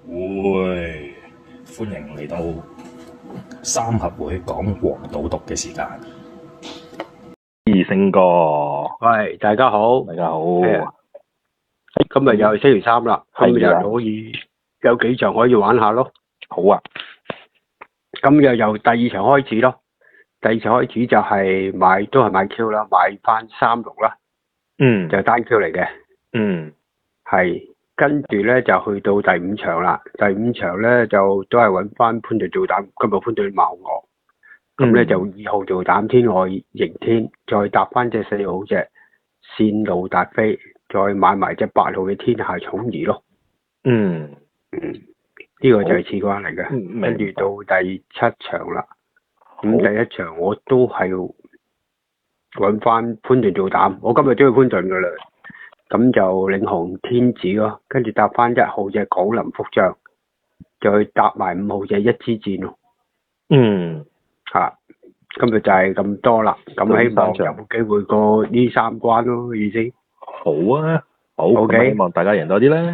會，歡迎嚟到三合會講黃賭毒嘅時間。二星哥，喂，大家好，大家好。今日又係星期三啦，係啊今日可以有幾場可以玩下咯。好啊，今日由第二場開始咯，第二場開始就係都係買 Q 啦，買翻36啦，就係單 Q 嚟嘅。係跟住咧就去到第五場啦，第五場咧就都係揾翻潘頓做膽，今日潘頓茅我，咁咧就2號做膽天外迎天，再搭翻隻4號隻線路達飛，再買埋隻8號嘅天下寵兒咯。呢個就係次關嚟嘅，跟住到第7場啦。咁第一場我都係揾翻潘頓做膽，我今日中意潘頓噶啦。咁就領紅天子咯，跟住搭翻1號隻廣林福將，再搭埋5號隻一支箭咯。今日就係咁多啦，咁希望有冇機會過呢3關咯，意思。好啊，好，Okay. 希望大家贏多啲啦。